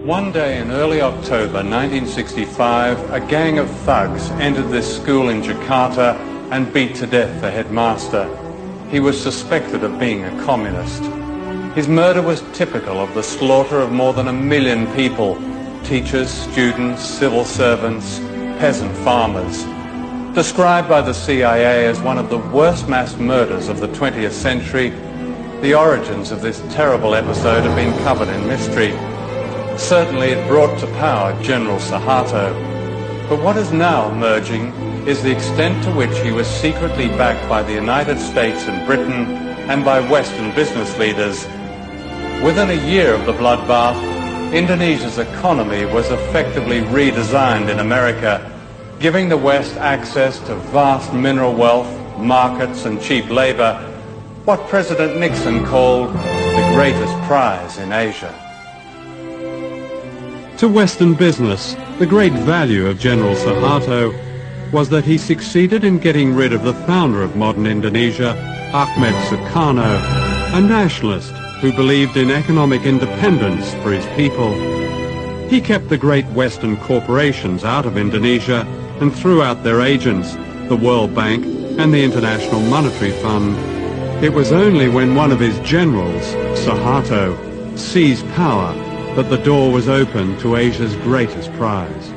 One day in early October 1965, a gang of thugs entered this school in Jakarta and beat to death the headmaster. He was suspected of being a communist. His murder was typical of the slaughter of more than 1 million people, teachers, students, civil servants, peasant farmers. Described by the CIA as one of the worst mass murders of the 20th century, the origins of this terrible episode have been covered in mystery. Certainly it brought to power General Suharto. But what is now emerging is the extent to which he was secretly backed by the United States and Britain and by Western business leaders. Within a year of the bloodbath, Indonesia's economy was effectively redesigned in America, giving the West access to vast mineral wealth, markets and cheap labor, what President Nixon called the greatest prize in Asia. To Western business, the great value of General Suharto was that he succeeded in getting rid of the founder of modern Indonesia, Nya Sukarno, a nationalist who believed in economic independence for his people. He kept the great Western corporations out of Indonesia and threw out their agents, the World Bank and the International Monetary Fund. It was only when one of his generals, Suharto, seized power that the door was open to Asia's greatest prize.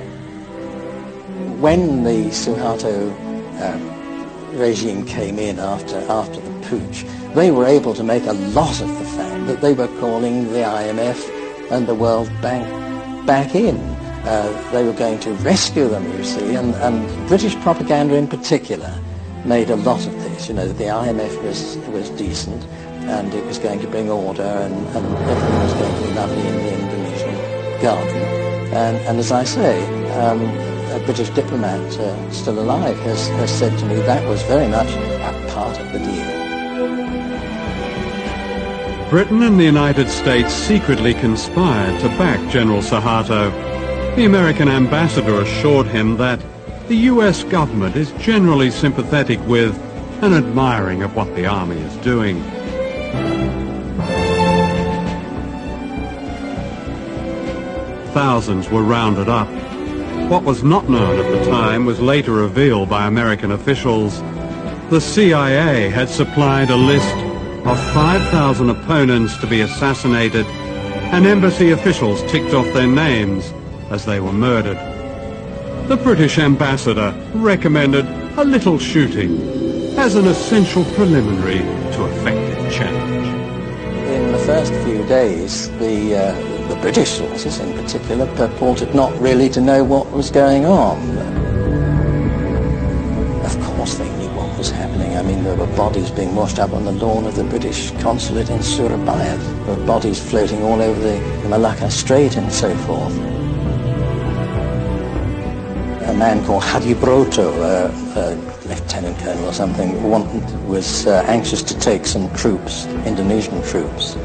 When the Suharto regime came in after the putsch, they were able to make a lot of the fact that they were calling the IMF and the World Bank back in. They were going to rescue them, you see, and British propaganda in particular made a lot of this. You know, the IMF was decent and it was going to bring order and everything was going to be lovely in the Indonesian garden. And as I say, a British diplomat still alive has said to me that was very much a part of the deal. Britain and the United States secretly conspired to back General Suharto. The American ambassador assured him that the US government is generally sympathetic with and admiring of what the army is doing. Thousands were rounded up. What was not known at the time was later revealed by American officials. The CIA had supplied a list of 5,000 opponents to be assassinated, and embassy officials ticked off their names as they were murdered. The British ambassador recommended a little shooting as an essential preliminary to effective change. In the first few days, the British sources in particular purported not really to know what was going on. Of course they knew what was happening. I mean, there were bodies being washed up on the lawn of the British consulate in Surabaya. There were bodies floating all over the Malacca Strait and so forth. A man called Hadibroto, a lieutenant colonel or something, was anxious to take some troops, Indonesian troops,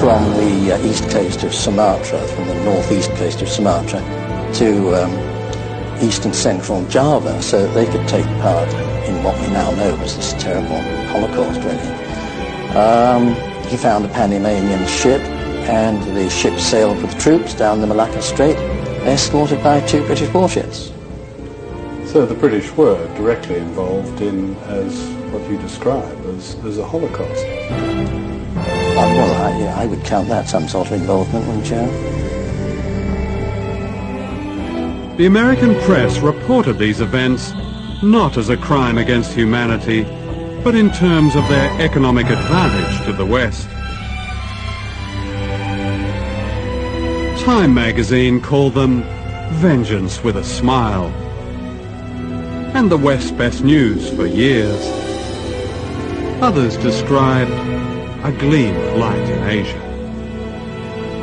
from the east coast of Sumatra, from the northeast coast of Sumatra, to east and central Java, so that they could take part in what we now know was this terrible Holocaust, really. He found a Panamanian ship, and the ship sailed with troops down the Malacca Strait, escorted by 2 British warships. So the British were directly involved in, as what you describe as a Holocaust? Well, I would count that some sort of involvement, wouldn't you? The American press reported these events not as a crime against humanity, but in terms of their economic advantage to the West. Time magazine called them vengeance with a smile, and the West's best news for years. Others described a gleam of light in Asia.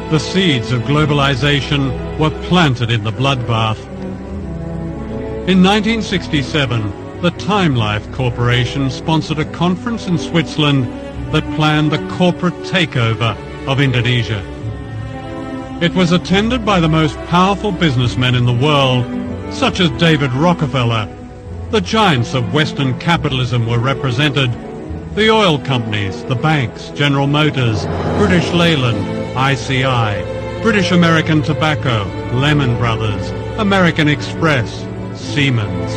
The seeds of globalization were planted in the bloodbath. In 1967, the Time Life Corporation sponsored a conference in Switzerland that planned the corporate takeover of Indonesia. It was attended by the most powerful businessmen in the world, such as David Rockefeller. The giants of Western capitalism were represented. The oil companies, the banks, General Motors, British Leyland, ICI, British American Tobacco, Lehman Brothers, American Express, Siemens.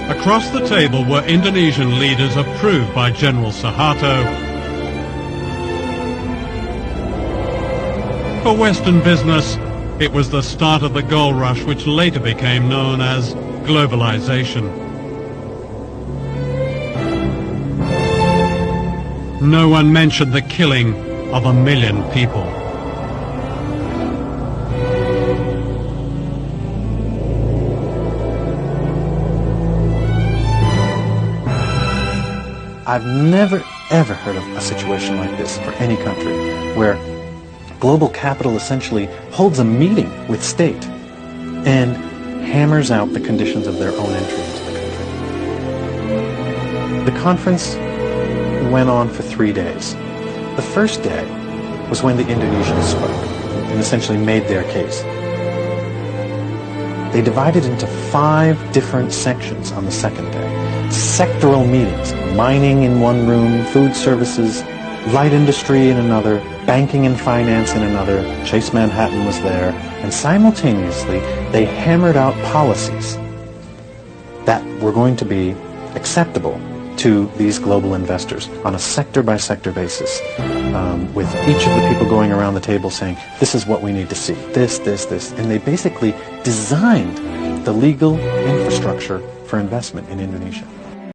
Across the table were Indonesian leaders approved by General Suharto. For Western business, it was the start of the gold rush which later became known as globalization. No one mentioned the killing of 1 million people. I've never, ever heard of a situation like this for any country, where global capital essentially holds a meeting with state and hammers out the conditions of their own entry into the country. The conference went on for 3 days. The first day was when the Indonesians spoke and essentially made their case. They divided into 5 different sections on the second day. Sectoral meetings, mining in one room, food services, light industry in another, banking and finance in another, Chase Manhattan was there, and simultaneously they hammered out policies that were going to be acceptable to these global investors on a sector-by-sector basis, with each of the people going around the table saying, this is what we need to see, this, and they basically designed the legal infrastructure for investment in Indonesia.